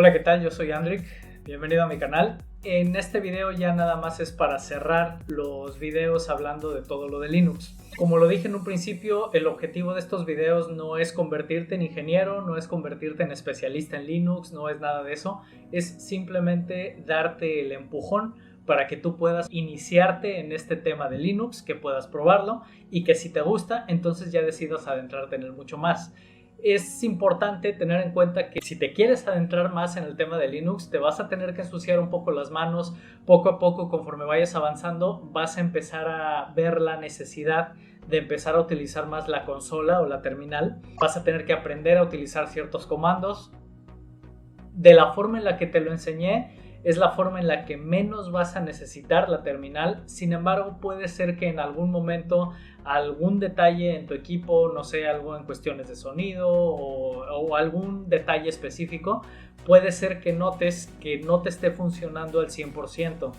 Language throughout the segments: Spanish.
Hola, ¿qué tal? Yo soy Andric, bienvenido a mi canal. En este video ya nada más es para cerrar los videos hablando de todo lo de Linux. Como lo dije en un principio, el objetivo de estos videos no es convertirte en ingeniero, no es convertirte en especialista en Linux, no es nada de eso. Es simplemente darte el empujón para que tú puedas iniciarte en este tema de Linux, que puedas probarlo y que si te gusta, entonces ya decidas adentrarte en él mucho más. Es importante tener en cuenta que si te quieres adentrar más en el tema de Linux, te vas a tener que ensuciar un poco las manos. Poco a poco, conforme vayas avanzando, vas a empezar a ver la necesidad de empezar a utilizar más la consola o la terminal. Vas a tener que aprender a utilizar ciertos comandos. De la forma en la que te lo enseñé, es la forma en la que menos vas a necesitar la terminal. Sin embargo, puede ser que en algún momento algún detalle en tu equipo, no sé, algo en cuestiones de sonido o algún detalle específico, puede ser que notes que no te esté funcionando al 100%.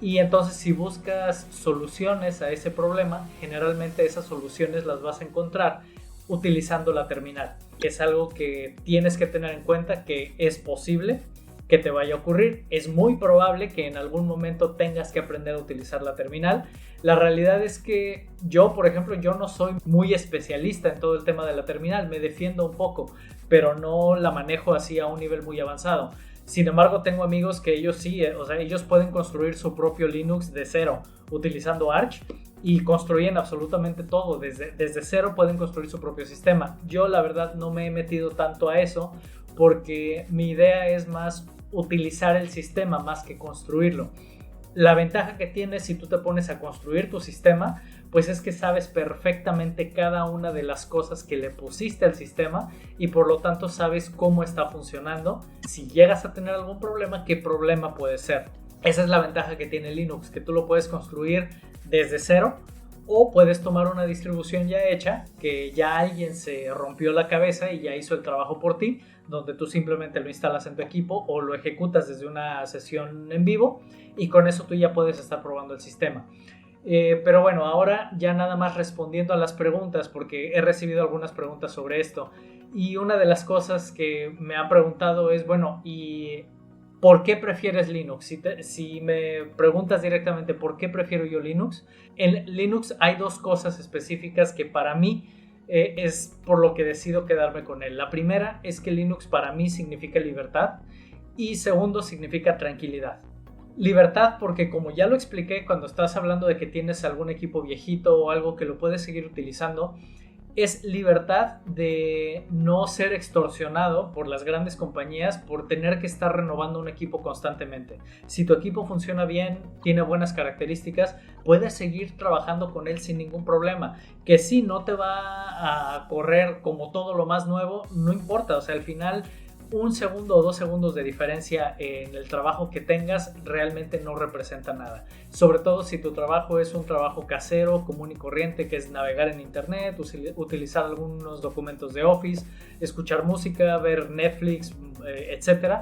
Y entonces si buscas soluciones a ese problema, generalmente esas soluciones las vas a encontrar utilizando la terminal. Es algo que tienes que tener en cuenta, que es posible que te vaya a ocurrir. Es muy probable que en algún momento tengas que aprender a utilizar la terminal. La realidad es que yo, por ejemplo, yo no soy muy especialista en todo el tema de la terminal. Me defiendo un poco, pero no la manejo así a un nivel muy avanzado. Sin embargo, tengo amigos que ellos sí, ellos pueden construir su propio Linux de cero utilizando Arch y construyen absolutamente todo. Desde cero pueden construir su propio sistema. Yo la verdad no me he metido tanto a eso porque mi idea es más utilizar el sistema más que construirlo. La ventaja que tienes si tú te pones a construir tu sistema, pues es que sabes perfectamente cada una de las cosas que le pusiste al sistema y por lo tanto sabes cómo está funcionando. Si llegas a tener algún problema, ¿qué problema puede ser? Esa es la ventaja que tiene Linux, que tú lo puedes construir desde cero o puedes tomar una distribución ya hecha, que ya alguien se rompió la cabeza y ya hizo el trabajo por ti, donde tú simplemente lo instalas en tu equipo o lo ejecutas desde una sesión en vivo y con eso tú ya puedes estar probando el sistema. Pero bueno, ahora ya nada más respondiendo a las preguntas, porque he recibido algunas preguntas sobre esto. Y una de las cosas que me han preguntado es, bueno, ¿y por qué prefieres Linux? Si me preguntas directamente por qué prefiero yo Linux, en Linux hay dos cosas específicas que para mí es por lo que decido quedarme con él. La primera es que Linux para mí significa libertad y segundo significa tranquilidad. Libertad porque, como ya lo expliqué cuando estás hablando de que tienes algún equipo viejito o algo que lo puedes seguir utilizando, es libertad de no ser extorsionado por las grandes compañías por tener que estar renovando un equipo constantemente. Si tu equipo funciona bien, tiene buenas características, puedes seguir trabajando con él sin ningún problema. Que si no te va a correr como todo lo más nuevo, no importa, o sea, al final un segundo o 2 segundos de diferencia en el trabajo que tengas realmente no representa nada. Sobre todo si tu trabajo es un trabajo casero, común y corriente, que es navegar en internet, utilizar algunos documentos de Office, escuchar música, ver Netflix, etcétera.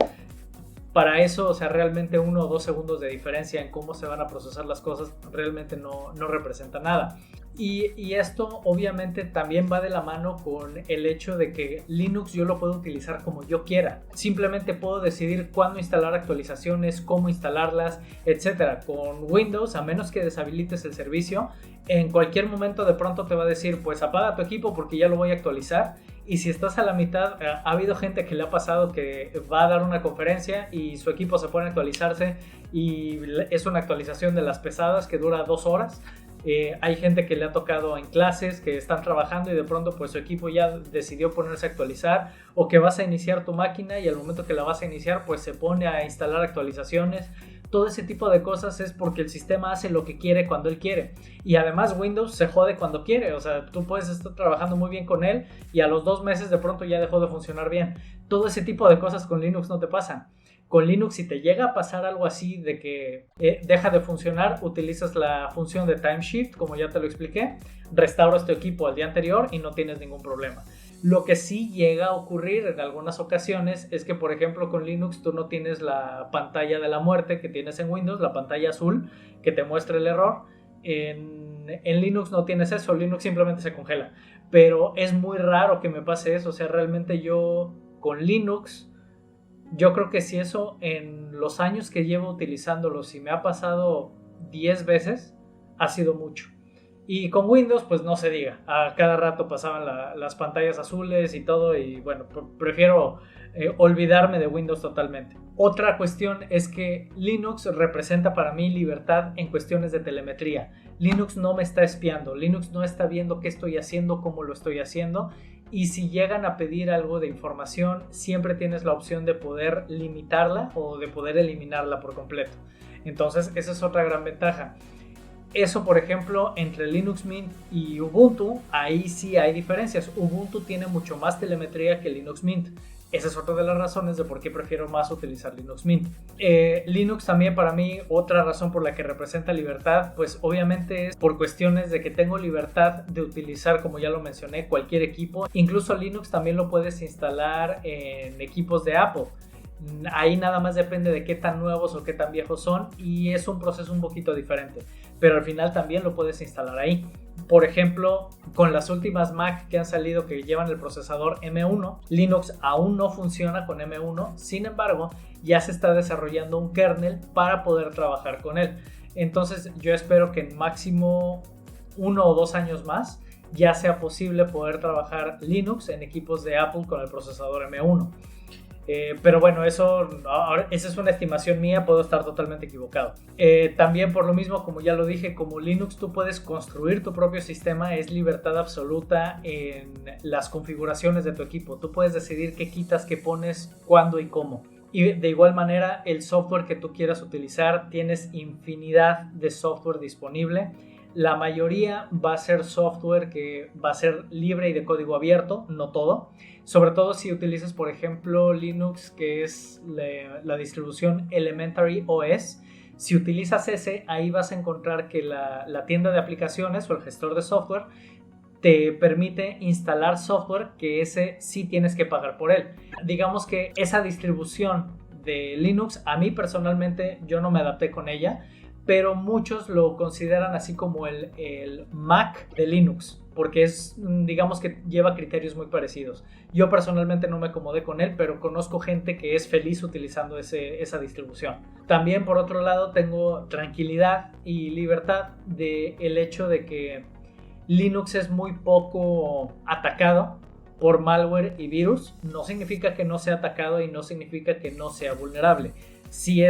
Para eso, o sea, realmente 1 o 2 segundos de diferencia en cómo se van a procesar las cosas realmente no representa nada. Y esto obviamente también va de la mano con el hecho de que Linux yo lo puedo utilizar como yo quiera. Simplemente puedo decidir cuándo instalar actualizaciones, cómo instalarlas, etc. Con Windows, a menos que deshabilites el servicio, en cualquier momento de pronto te va a decir, pues apaga tu equipo porque ya lo voy a actualizar. Y si estás a la mitad, ha habido gente que le ha pasado que va a dar una conferencia y su equipo se pone a actualizarse y es una actualización de las pesadas que dura 2 horas. Hay gente que le ha tocado en clases que están trabajando y de pronto pues su equipo ya decidió ponerse a actualizar, o que vas a iniciar tu máquina y al momento que la vas a iniciar pues se pone a instalar actualizaciones. Todo ese tipo de cosas es porque el sistema hace lo que quiere cuando él quiere. Y además Windows se jode cuando quiere. O sea, tú puedes estar trabajando muy bien con él y a los 2 meses de pronto ya dejó de funcionar bien. Todo ese tipo de cosas con Linux no te pasan. Con Linux, si te llega a pasar algo así de que deja de funcionar, utilizas la función de timeshift, como ya te lo expliqué, restauras tu equipo al día anterior y no tienes ningún problema. Lo que sí llega a ocurrir en algunas ocasiones es que, por ejemplo, con Linux tú no tienes la pantalla de la muerte que tienes en Windows, la pantalla azul que te muestra el error. En Linux no tienes eso, Linux simplemente se congela. Pero es muy raro que me pase eso, o sea, realmente yo con Linux Yo creo que si eso en los años que llevo utilizándolo, si me ha pasado 10 veces, ha sido mucho. Y con Windows, pues no se diga. A cada rato pasaban las pantallas azules y todo. Y bueno, prefiero olvidarme de Windows totalmente. Otra cuestión es que Linux representa para mí libertad en cuestiones de telemetría. Linux no me está espiando. Linux no está viendo qué estoy haciendo, cómo lo estoy haciendo. Y si llegan a pedir algo de información, siempre tienes la opción de poder limitarla o de poder eliminarla por completo. Entonces, esa es otra gran ventaja. Eso, por ejemplo, entre Linux Mint y Ubuntu, ahí sí hay diferencias. Ubuntu tiene mucho más telemetría que Linux Mint. Esa es otra de las razones de por qué prefiero más utilizar Linux Mint. Linux también para mí, otra razón por la que representa libertad, pues obviamente es por cuestiones de que tengo libertad de utilizar, como ya lo mencioné, cualquier equipo. Incluso Linux también lo puedes instalar en equipos de Apple. Ahí nada más depende de qué tan nuevos o qué tan viejos son y es un proceso un poquito diferente, pero al final también lo puedes instalar ahí. Por ejemplo, con las últimas Mac que han salido que llevan el procesador M1, Linux aún no funciona con M1, sin embargo ya se está desarrollando un kernel para poder trabajar con él. Entonces yo espero que en máximo 1 o 2 años más ya sea posible poder trabajar Linux en equipos de Apple con el procesador M1. Pero bueno, esa es una estimación mía, puedo estar totalmente equivocado. También por lo mismo, como ya lo dije, como Linux tú puedes construir tu propio sistema, es libertad absoluta en las configuraciones de tu equipo. Tú puedes decidir qué quitas, qué pones, cuándo y cómo. Y de igual manera, el software que tú quieras utilizar, tienes infinidad de software disponible. La mayoría va a ser software que va a ser libre y de código abierto, no todo. Sobre todo si utilizas, por ejemplo, Linux, que es la distribución Elementary OS. Si utilizas ese, ahí vas a encontrar que la tienda de aplicaciones o el gestor de software te permite instalar software que ese sí tienes que pagar por él. Digamos que esa distribución de Linux, a mí personalmente, yo no me adapté con ella, pero muchos lo consideran así como el Mac de Linux, porque digamos que lleva criterios muy parecidos. Yo personalmente no me acomodé con él, pero conozco gente que es feliz utilizando esa distribución. También por otro lado tengo tranquilidad y libertad del hecho de que Linux es muy poco atacado por malware y virus. No significa que no sea atacado y no significa que no sea vulnerable. Sí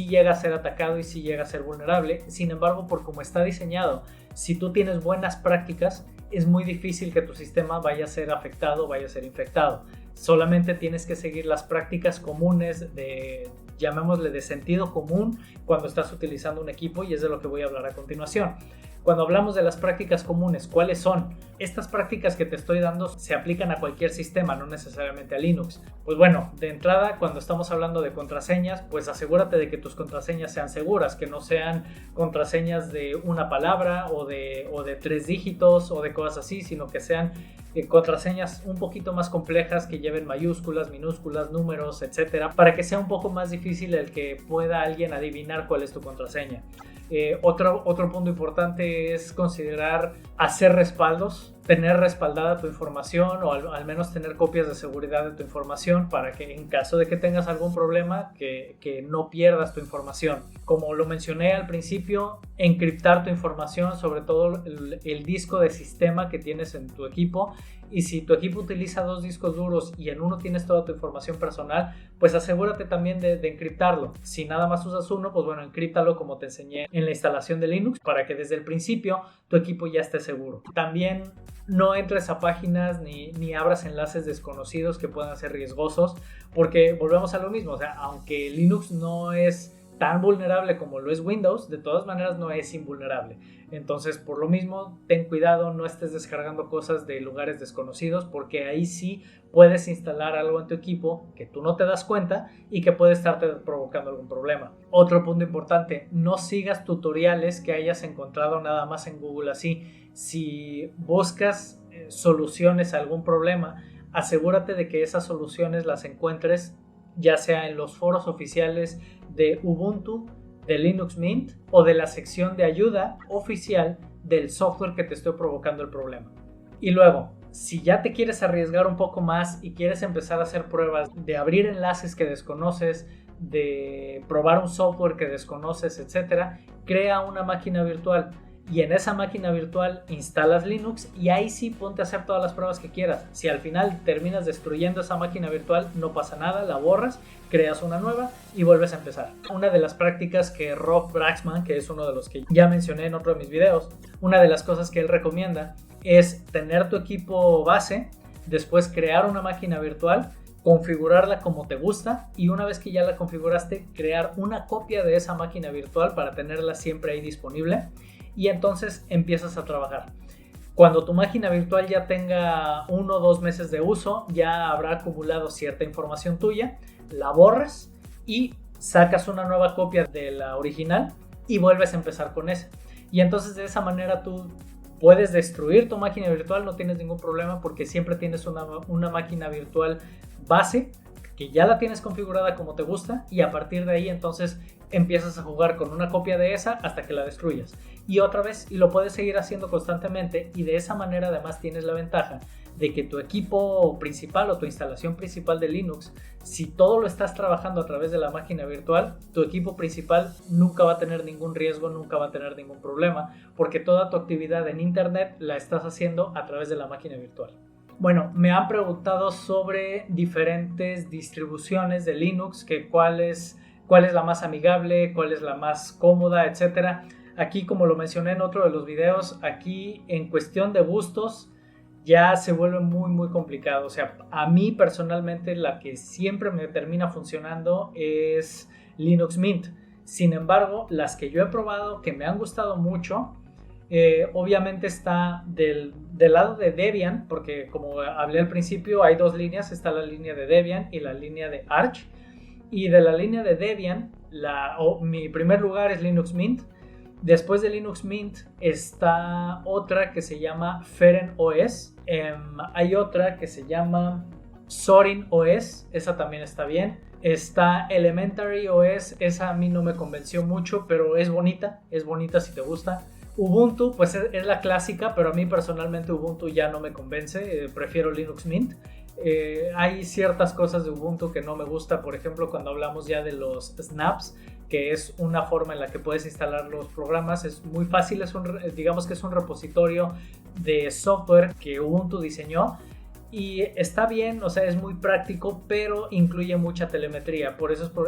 llega a ser atacado y sí llega a ser vulnerable. Sin embargo, por cómo está diseñado, si tú tienes buenas prácticas, es muy difícil que tu sistema vaya a ser afectado, vaya a ser infectado. Solamente tienes que seguir las prácticas comunes llamémosle de sentido común cuando estás utilizando un equipo, y es de lo que voy a hablar a continuación. Cuando hablamos de las prácticas comunes, ¿cuáles son? Estas prácticas que te estoy dando se aplican a cualquier sistema, no necesariamente a Linux. Pues bueno, de entrada, cuando estamos hablando de contraseñas, pues asegúrate de que tus contraseñas sean seguras, que no sean contraseñas de una palabra o de 3 dígitos o de cosas así, sino que sean contraseñas un poquito más complejas, que lleven mayúsculas, minúsculas, números, etcétera, para que sea un poco más difícil el que pueda alguien adivinar cuál es tu contraseña. Otro punto importante es considerar hacer respaldos, tener respaldada tu información o al menos tener copias de seguridad de tu información para que en caso de que tengas algún problema que no pierdas tu información. Como lo mencioné al principio, encriptar tu información, sobre todo el disco de sistema que tienes en tu equipo. Y si tu equipo utiliza 2 discos duros y en uno tienes toda tu información personal, pues asegúrate también de encriptarlo. Si nada más usas uno, pues bueno, encriptalo como te enseñé en la instalación de Linux para que desde el principio tu equipo ya esté seguro. También no entres a páginas ni abras enlaces desconocidos que puedan ser riesgosos, porque volvemos a lo mismo. O sea, aunque Linux no es tan vulnerable como lo es Windows, de todas maneras no es invulnerable. Entonces, por lo mismo, ten cuidado, no estés descargando cosas de lugares desconocidos, porque ahí sí puedes instalar algo en tu equipo que tú no te das cuenta y que puede estarte provocando algún problema. Otro punto importante, no sigas tutoriales que hayas encontrado nada más en Google así. Si buscas soluciones a algún problema, asegúrate de que esas soluciones las encuentres ya sea en los foros oficiales de Ubuntu, de Linux Mint o de la sección de ayuda oficial del software que te esté provocando el problema. Y luego, Si ya te quieres arriesgar un poco más y quieres empezar a hacer pruebas de abrir enlaces que desconoces, de probar un software que desconoces, etcétera, crea una máquina virtual. Y en esa máquina virtual instalas Linux y ahí sí ponte a hacer todas las pruebas que quieras. Si al final terminas destruyendo esa máquina virtual, no pasa nada, la borras, creas una nueva y vuelves a empezar. Una de las prácticas que Rob Braxman, que es uno de los que ya mencioné en otro de mis videos, una de las cosas que él recomienda es tener tu equipo base, después crear una máquina virtual, configurarla como te gusta y una vez que ya la configuraste, crear una copia de esa máquina virtual para tenerla siempre ahí disponible. Y entonces empiezas a trabajar. Cuando tu máquina virtual ya tenga 1 o 2 meses de uso, ya habrá acumulado cierta información tuya, la borras y sacas una nueva copia de la original y vuelves a empezar con esa. Y entonces de esa manera tú puedes destruir tu máquina virtual, no tienes ningún problema porque siempre tienes una máquina virtual base que ya la tienes configurada como te gusta y a partir de ahí entonces empiezas a jugar con una copia de esa hasta que la destruyas y otra vez, y lo puedes seguir haciendo constantemente y de esa manera además tienes la ventaja de que tu equipo principal o tu instalación principal de Linux, si todo lo estás trabajando a través de la máquina virtual, tu equipo principal nunca va a tener ningún riesgo, nunca va a tener ningún problema porque toda tu actividad en internet la estás haciendo a través de la máquina virtual. Bueno, me han preguntado sobre diferentes distribuciones de Linux, que cuál es la más amigable, cuál es la más cómoda, etcétera. Aquí, como lo mencioné en otro de los videos, aquí en cuestión de gustos ya se vuelve muy complicado. O sea, a mí personalmente la que siempre me termina funcionando es Linux Mint. Sin embargo, las que yo he probado que me han gustado mucho, obviamente está del lado de Debian, porque como hablé al principio hay dos líneas, está la línea de Debian y la línea de Arch. Y de la línea de Debian, mi primer lugar es Linux Mint. Después de Linux Mint está otra que se llama Feren OS. Hay otra que se llama Zorin OS, esa también está bien. Está Elementary OS, esa a mí no me convenció mucho, pero es bonita si te gusta. Ubuntu, pues es la clásica, pero a mí personalmente Ubuntu ya no me convence, prefiero Linux Mint. Hay ciertas cosas de Ubuntu que no me gusta, por ejemplo cuando hablamos ya de los snaps, que es una forma en la que puedes instalar los programas, es muy fácil, digamos que es un repositorio de software que Ubuntu diseñó y está bien, o sea, es muy práctico, pero incluye mucha telemetría,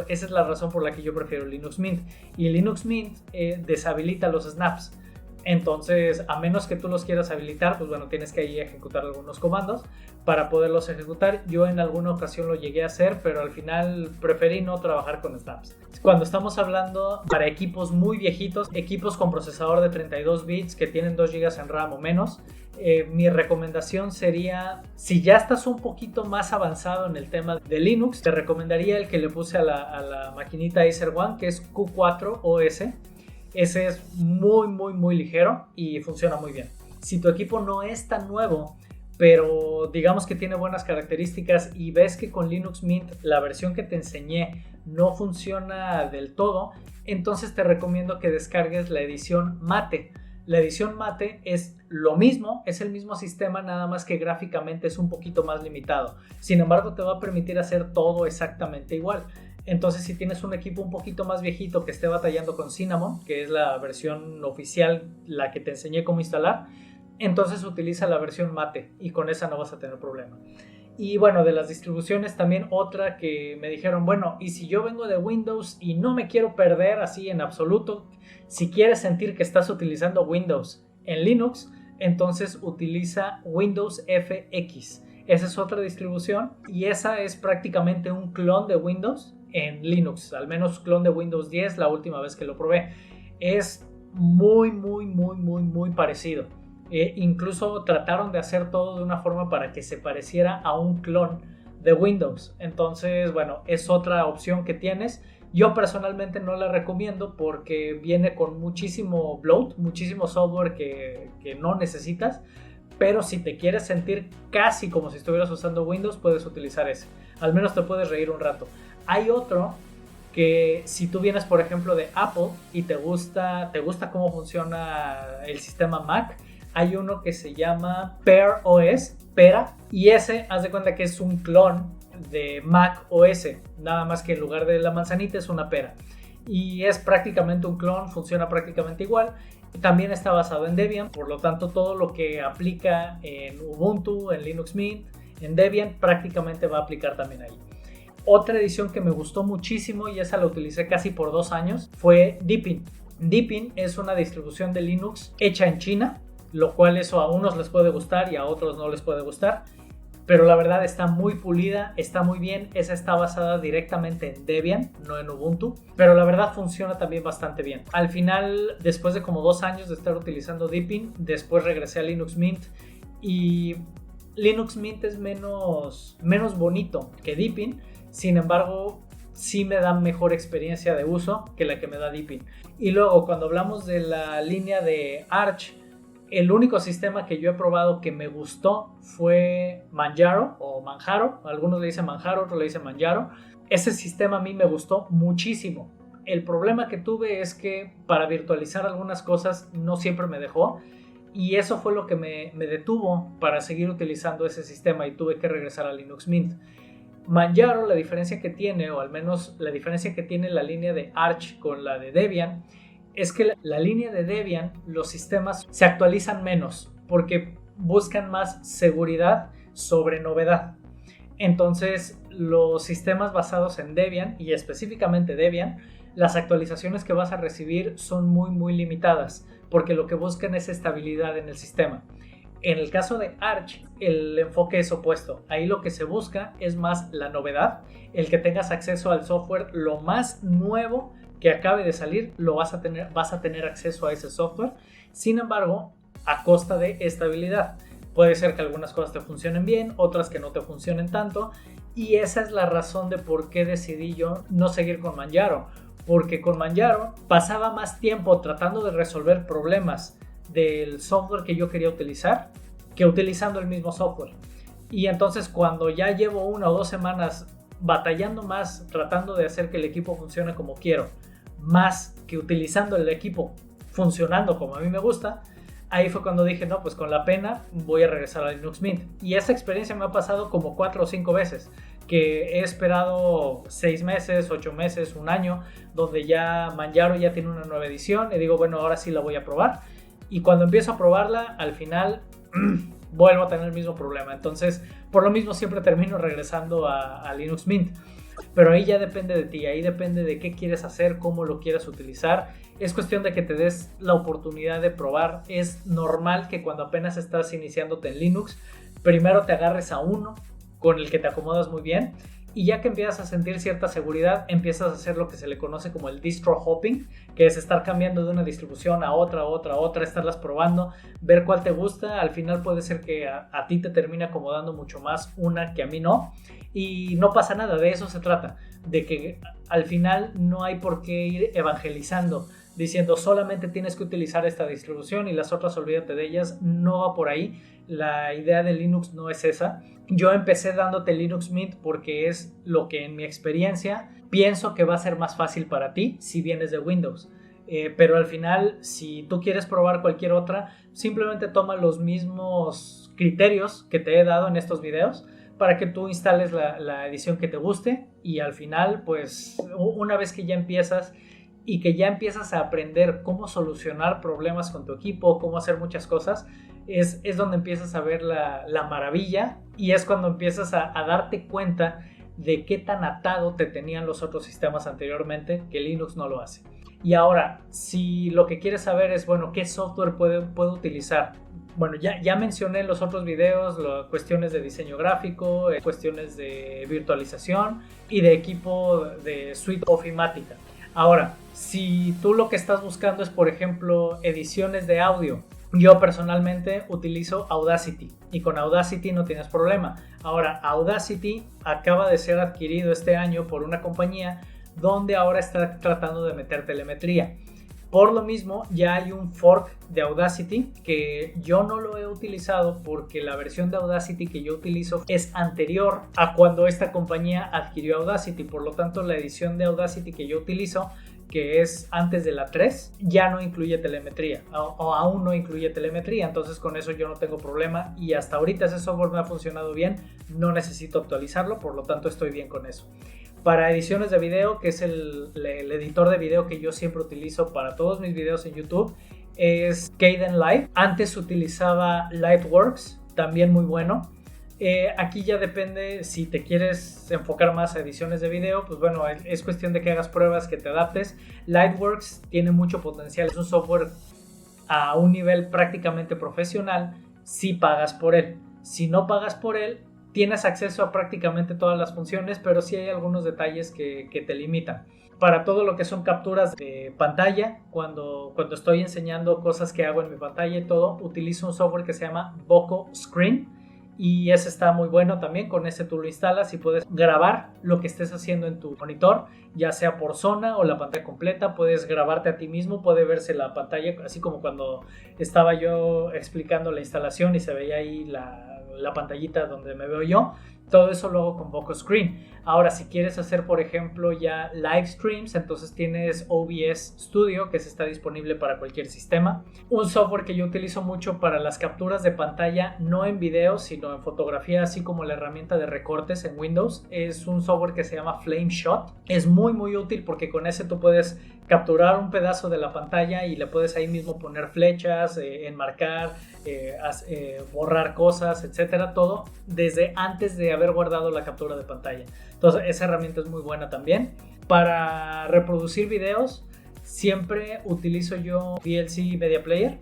esa es la razón por la que yo prefiero Linux Mint. Y Linux Mint deshabilita los snaps. Entonces, a menos que tú los quieras habilitar, pues bueno, tienes que ahí ejecutar algunos comandos para poderlos ejecutar. Yo en alguna ocasión lo llegué a hacer, pero al final preferí no trabajar con snaps. Cuando estamos hablando para equipos muy viejitos, equipos con procesador de 32 bits que tienen 2 GB en RAM o menos, mi recomendación sería, si ya estás un poquito más avanzado en el tema de Linux, te recomendaría el que le puse a la maquinita Acer One, que es Q4 OS. Ese es muy ligero y funciona muy bien. Si tu equipo no es tan nuevo, pero digamos que tiene buenas características y ves que con Linux Mint la versión que te enseñé no funciona del todo, entonces te recomiendo que descargues la edición Mate. La edición Mate es lo mismo, es el mismo sistema, nada más que gráficamente es un poquito más limitado. Sin embargo, te va a permitir hacer todo exactamente igual. Entonces, si tienes un equipo un poquito más viejito que esté batallando con Cinnamon, que es la versión oficial, la que te enseñé cómo instalar, entonces utiliza la versión Mate y con esa no vas a tener problema. Y bueno, de las distribuciones también otra que me dijeron, bueno, y si yo vengo de Windows y no me quiero perder así en absoluto, si quieres sentir que estás utilizando Windows en Linux, entonces utiliza Windows FX. Esa es otra distribución y esa es prácticamente un clon de Windows en Linux, al menos clon de Windows 10 la última vez que lo probé. Es muy parecido. Incluso trataron de hacer todo de una forma para que se pareciera a un clon de Windows. Entonces, bueno, es otra opción que tienes. Yo personalmente no la recomiendo porque viene con muchísimo bloat, muchísimo software que no necesitas. Pero si te quieres sentir casi como si estuvieras usando Windows, puedes utilizar ese. Al menos te puedes reír un rato. Hay otro que si tú vienes, por ejemplo, de Apple y te gusta cómo funciona el sistema Mac, hay uno que se llama Pear OS, Pera, y ese, haz de cuenta que es un clon de Mac OS, nada más que en lugar de la manzanita es una pera. Y es prácticamente un clon, funciona prácticamente igual. También está basado en Debian, por lo tanto todo lo que aplica en Ubuntu, en Linux Mint, en Debian, prácticamente va a aplicar también ahí. Otra edición que me gustó muchísimo y esa la utilicé casi por 2 años fue Deepin. Deepin es una distribución de Linux hecha en China, lo cual eso a unos les puede gustar y a otros no les puede gustar. Pero la verdad está muy pulida, está muy bien. Esa está basada directamente en Debian, no en Ubuntu. Pero la verdad funciona también bastante bien. Al final, después de como 2 años de estar utilizando Deepin, después regresé a Linux Mint. Y Linux Mint es menos bonito que Deepin. Sin embargo, sí me da mejor experiencia de uso que la que me da Deepin. Y luego, cuando hablamos de la línea de Arch, el único sistema que yo he probado que me gustó fue Manjaro o Manjaro. Algunos le dicen Manjaro, otros le dicen Manjaro. Ese sistema a mí me gustó muchísimo. El problema que tuve es que para virtualizar algunas cosas no siempre me dejó. Y eso fue lo que me detuvo para seguir utilizando ese sistema y tuve que regresar a Linux Mint. Manjaro, la diferencia que tiene, o al menos la diferencia que tiene la línea de Arch con la de Debian, es que la línea de Debian, los sistemas se actualizan menos porque buscan más seguridad sobre novedad. Entonces, los sistemas basados en Debian, y específicamente Debian, las actualizaciones que vas a recibir son muy limitadas porque lo que buscan es estabilidad en el sistema. En el caso de Arch, el enfoque es opuesto. Ahí lo que se busca es más la novedad, el que tengas acceso al software lo más nuevo que acabe de salir, vas a tener acceso a ese software. Sin embargo, a costa de estabilidad. Puede ser que algunas cosas te funcionen bien, otras que no te funcionen tanto. Y esa es la razón de por qué decidí yo no seguir con Manjaro. Porque con Manjaro pasaba más tiempo tratando de resolver problemas del software que yo quería utilizar que utilizando el mismo software. Y entonces cuando ya llevo 1 o 2 semanas batallando más, tratando de hacer que el equipo funcione como quiero, más que utilizando el equipo funcionando como a mí me gusta, ahí fue cuando dije, no, pues con la pena voy a regresar a Linux Mint. Y esa experiencia me ha pasado como 4 o 5 veces, que he esperado 6 meses, 8 meses, 1 año, donde ya Manjaro ya tiene una nueva edición y digo, bueno, ahora sí la voy a probar. Y cuando empiezo a probarla, al final vuelvo a tener el mismo problema. Entonces, por lo mismo siempre termino regresando a Linux Mint. Pero ahí ya depende de ti, ahí depende de qué quieres hacer, cómo lo quieras utilizar. Es cuestión de que te des la oportunidad de probar. Es normal que cuando apenas estás iniciándote en Linux, primero te agarres a uno con el que te acomodas muy bien. Y ya que empiezas a sentir cierta seguridad, empiezas a hacer lo que se le conoce como el distro hopping, que es estar cambiando de una distribución a otra, estarlas probando, ver cuál te gusta. Al final puede ser que a ti te termine acomodando mucho más una que a mí no. Y no pasa nada, de eso se trata, de que al final no hay por qué ir evangelizando, diciendo solamente tienes que utilizar esta distribución y las otras olvídate de ellas. No va por ahí, la idea de Linux no es esa. Yo empecé dándote Linux Mint porque es lo que en mi experiencia pienso que va a ser más fácil para ti si vienes de Windows. Pero al final, si tú quieres probar cualquier otra, simplemente toma los mismos criterios que te he dado en estos videos para que tú instales la edición que te guste. Y al final, pues una vez que ya empiezas y que ya empiezas a aprender cómo solucionar problemas con tu equipo, cómo hacer muchas cosas, es donde empiezas a ver la maravilla, y es cuando empiezas a darte cuenta de qué tan atado te tenían los otros sistemas anteriormente, que Linux no lo hace. Y ahora, si lo que quieres saber es, bueno, ¿qué software puedo utilizar? Bueno, ya mencioné en los otros videos cuestiones de diseño gráfico, cuestiones de virtualización y de equipo de suite ofimática. Ahora, si tú lo que estás buscando es, por ejemplo, ediciones de audio, yo personalmente utilizo Audacity y con Audacity no tienes problema. Ahora, Audacity acaba de ser adquirido este año por una compañía donde ahora está tratando de meter telemetría. Por lo mismo, ya hay un fork de Audacity que yo no lo he utilizado porque la versión de Audacity que yo utilizo es anterior a cuando esta compañía adquirió Audacity. Por lo tanto, la edición de Audacity que yo utilizo que es antes de la 3, ya no incluye telemetría o aún no incluye telemetría, entonces con eso yo no tengo problema y hasta ahorita ese software me ha funcionado bien, no necesito actualizarlo, por lo tanto estoy bien con eso. Para ediciones de video, que es el editor de video que yo siempre utilizo para todos mis videos en YouTube, es Kdenlive. Antes utilizaba Lightworks, también muy bueno. Aquí ya depende si te quieres enfocar más a ediciones de video, pues bueno, es cuestión de que hagas pruebas, que te adaptes. Lightworks tiene mucho potencial, es un software a un nivel prácticamente profesional si pagas por él. Si no pagas por él, tienes acceso a prácticamente todas las funciones, pero sí hay algunos detalles que te limitan. Para todo lo que son capturas de pantalla, cuando estoy enseñando cosas que hago en mi pantalla y todo, utilizo un software que se llama Voco Screen y ese está muy bueno también. Con ese tú lo instalas y puedes grabar lo que estés haciendo en tu monitor, ya sea por zona o la pantalla completa. Puedes grabarte a ti mismo, puede verse la pantalla, así como cuando estaba yo explicando la instalación y se veía ahí la pantallita donde me veo yo. Todo eso lo hago con Voco Screen. Ahora, si quieres hacer, por ejemplo, ya live streams, entonces tienes OBS Studio, que está disponible para cualquier sistema. Un software que yo utilizo mucho para las capturas de pantalla, no en video, sino en fotografía, así como la herramienta de recortes en Windows, es un software que se llama Flameshot. Es muy muy útil porque con ese tú puedes capturar un pedazo de la pantalla y le puedes ahí mismo poner flechas, enmarcar, borrar cosas, etcétera, todo desde antes de haber guardado la captura de pantalla. Entonces esa herramienta es muy buena también. Para reproducir videos siempre utilizo yo VLC Media Player,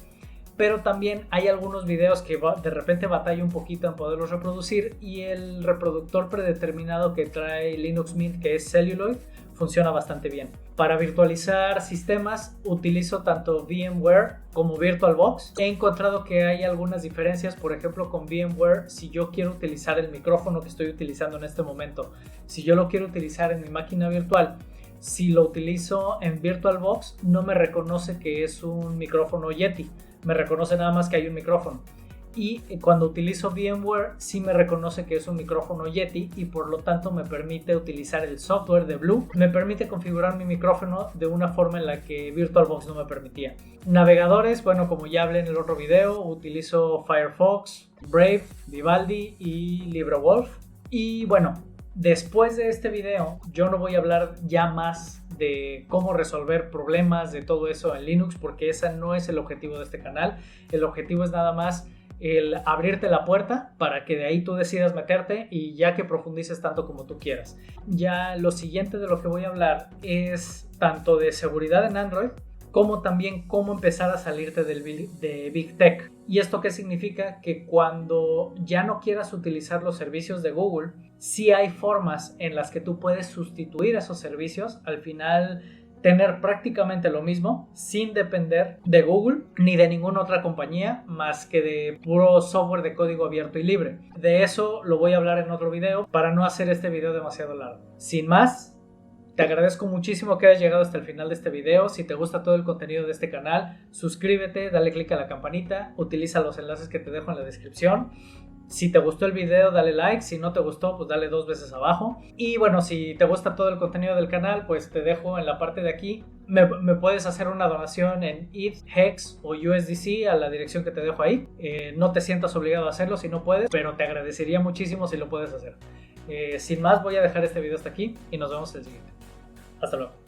pero también hay algunos videos que de repente batallo un poquito en poderlos reproducir y el reproductor predeterminado que trae Linux Mint, que es Celluloid, funciona bastante bien. Para virtualizar sistemas utilizo tanto VMware como VirtualBox. He encontrado que hay algunas diferencias, por ejemplo con VMware, si yo quiero utilizar el micrófono que estoy utilizando en este momento, si yo lo quiero utilizar en mi máquina virtual, si lo utilizo en VirtualBox no me reconoce que es un micrófono Yeti, me reconoce nada más que hay un micrófono. Y cuando utilizo VMware sí me reconoce que es un micrófono Yeti y por lo tanto me permite utilizar el software de Blue, me permite configurar mi micrófono de una forma en la que VirtualBox no me permitía. Navegadores, bueno, como ya hablé en el otro video, utilizo Firefox, Brave, Vivaldi y LibreWolf. Y bueno, después de este video yo no voy a hablar ya más de cómo resolver problemas de todo eso en Linux, porque ese no es el objetivo de este canal. El objetivo es nada más el abrirte la puerta para que de ahí tú decidas meterte y ya que profundices tanto como tú quieras. Ya lo siguiente de lo que voy a hablar es tanto de seguridad en Android como también cómo empezar a salirte de Big Tech. ¿Y esto qué significa? Que cuando ya no quieras utilizar los servicios de Google, sí hay formas en las que tú puedes sustituir esos servicios. Al final tener prácticamente lo mismo sin depender de Google ni de ninguna otra compañía más que de puro software de código abierto y libre. De eso lo voy a hablar en otro video para no hacer este video demasiado largo. Sin más, te agradezco muchísimo que hayas llegado hasta el final de este video. Si te gusta todo el contenido de este canal, suscríbete, dale click a la campanita, utiliza los enlaces que te dejo en la descripción. Si te gustó el video, dale like. Si no te gustó, pues dale 2 veces abajo. Y bueno, si te gusta todo el contenido del canal, pues te dejo en la parte de aquí. Me puedes hacer una donación en ETH, Hex o USDC a la dirección que te dejo ahí. No te sientas obligado a hacerlo si no puedes, pero te agradecería muchísimo si lo puedes hacer. Sin más, voy a dejar este video hasta aquí y nos vemos en el siguiente. Hasta luego.